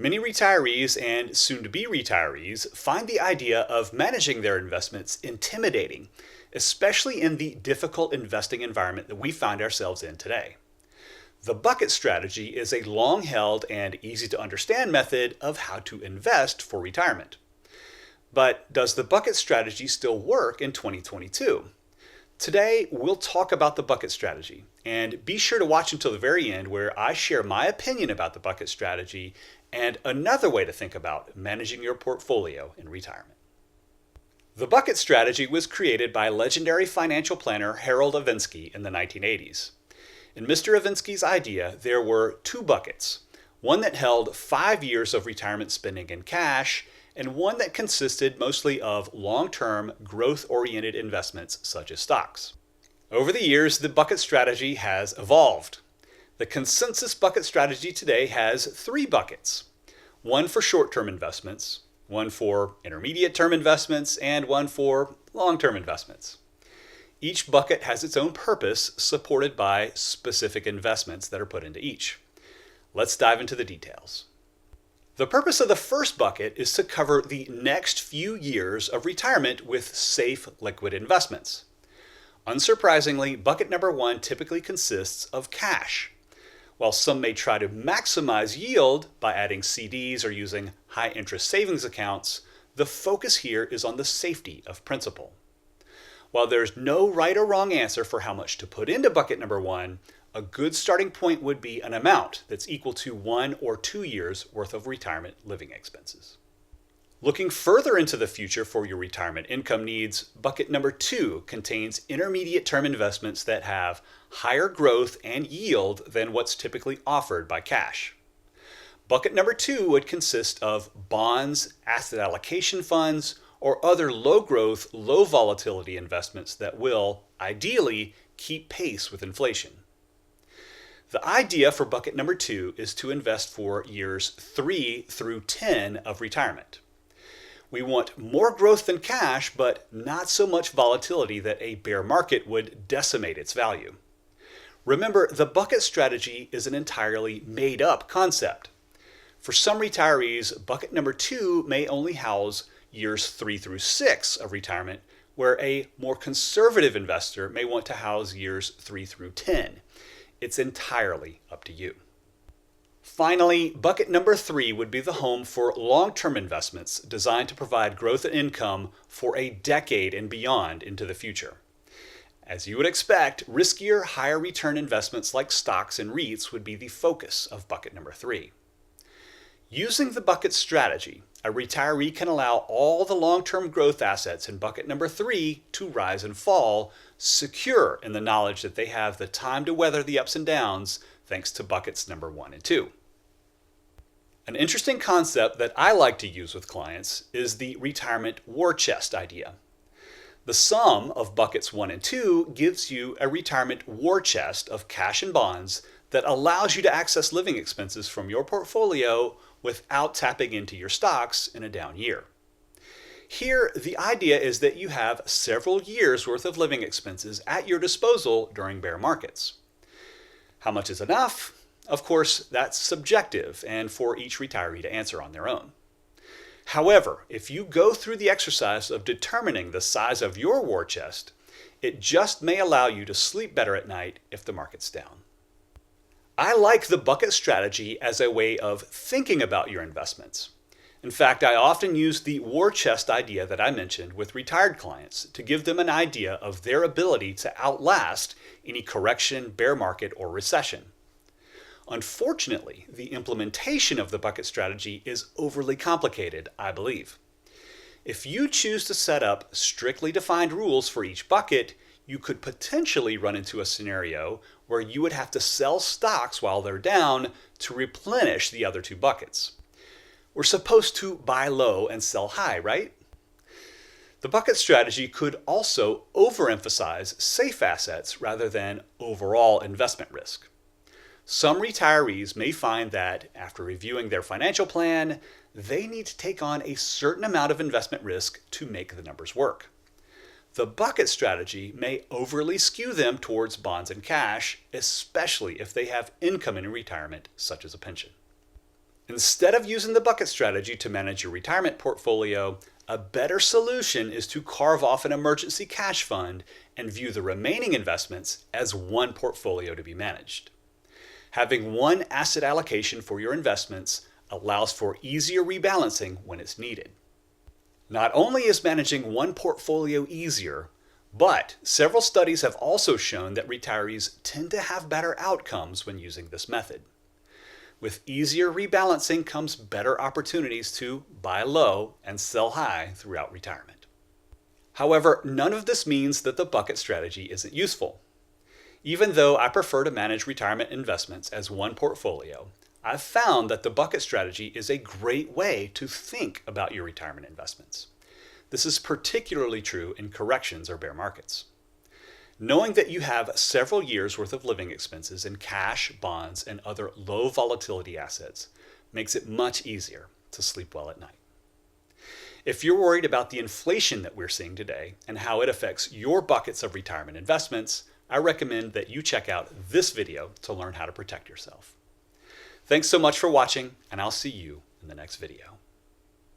Many retirees and soon-to-be retirees find the idea of managing their investments intimidating, especially in the difficult investing environment that we find ourselves in today. The bucket strategy is a long-held and easy-to-understand method of how to invest for retirement. But does the bucket strategy still work in 2022? Today, we'll talk about the bucket strategy, and be sure to watch until the very end where I share my opinion about the bucket strategy and another way to think about managing your portfolio in retirement. The bucket strategy was created by legendary financial planner Harold Ivinsky in the 1980s. In Mr. Ivinsky's idea, there were two buckets, one that held 5 years of retirement spending in cash, and one that consisted mostly of long-term, growth-oriented investments such as stocks. Over the years, the bucket strategy has evolved. The consensus bucket strategy today has 3 buckets, one for short-term investments, one for intermediate-term investments, and one for long-term investments. Each bucket has its own purpose, supported by specific investments that are put into each. Let's dive into the details. The purpose of the first bucket is to cover the next few years of retirement with safe, liquid investments. Unsurprisingly, bucket number 1 typically consists of cash. While some may try to maximize yield by adding CDs or using high-interest savings accounts, the focus here is on the safety of principal. While there's no right or wrong answer for how much to put into bucket number 1, a good starting point would be an amount that's equal to 1 or 2 years worth of retirement living expenses. Looking further into the future for your retirement income needs, bucket number 2 contains intermediate-term investments that have higher growth and yield than what's typically offered by cash. Bucket number 2 would consist of bonds, asset allocation funds, or other low-growth, low-volatility investments that will, ideally, keep pace with inflation. The idea for bucket number 2 is to invest for years 3 through 10 of retirement. We want more growth than cash, but not so much volatility that a bear market would decimate its value. Remember, the bucket strategy is an entirely made-up concept. For some retirees, bucket number 2 may only house years 3 through 6 of retirement, where a more conservative investor may want to house years 3 through 10. It's entirely up to you. Finally, bucket number 3 would be the home for long-term investments designed to provide growth and income for a decade and beyond into the future. As you would expect, riskier, higher return investments like stocks and REITs would be the focus of bucket number 3. Using the bucket strategy, a retiree can allow all the long-term growth assets in bucket number 3 to rise and fall, secure in the knowledge that they have the time to weather the ups and downs thanks to buckets number 1 and 2. An interesting concept that I like to use with clients is the retirement war chest idea. The sum of buckets 1 and 2 gives you a retirement war chest of cash and bonds that allows you to access living expenses from your portfolio without tapping into your stocks in a down year. Here, the idea is that you have several years' worth of living expenses at your disposal during bear markets. How much is enough? Of course, that's subjective and for each retiree to answer on their own. However, if you go through the exercise of determining the size of your war chest, it just may allow you to sleep better at night if the market's down. I like the bucket strategy as a way of thinking about your investments. In fact, I often use the war chest idea that I mentioned with retired clients to give them an idea of their ability to outlast any correction, bear market, or recession. Unfortunately, the implementation of the bucket strategy is overly complicated, I believe. If you choose to set up strictly defined rules for each bucket, you could potentially run into a scenario where you would have to sell stocks while they're down to replenish the other 2 buckets. We're supposed to buy low and sell high, right? The bucket strategy could also overemphasize safe assets rather than overall investment risk. Some retirees may find that, after reviewing their financial plan, they need to take on a certain amount of investment risk to make the numbers work. The bucket strategy may overly skew them towards bonds and cash, especially if they have income in retirement, such as a pension. Instead of using the bucket strategy to manage your retirement portfolio, a better solution is to carve off an emergency cash fund and view the remaining investments as one portfolio to be managed. Having one asset allocation for your investments allows for easier rebalancing when it's needed. Not only is managing one portfolio easier, but several studies have also shown that retirees tend to have better outcomes when using this method. With easier rebalancing comes better opportunities to buy low and sell high throughout retirement. However, none of this means that the bucket strategy isn't useful. Even though I prefer to manage retirement investments as one portfolio, I've found that the bucket strategy is a great way to think about your retirement investments. This is particularly true in corrections or bear markets. Knowing that you have several years' worth of living expenses in cash, bonds, and other low volatility assets makes it much easier to sleep well at night. If you're worried about the inflation that we're seeing today and how it affects your buckets of retirement investments, I recommend that you check out this video to learn how to protect yourself. Thanks so much for watching, and I'll see you in the next video.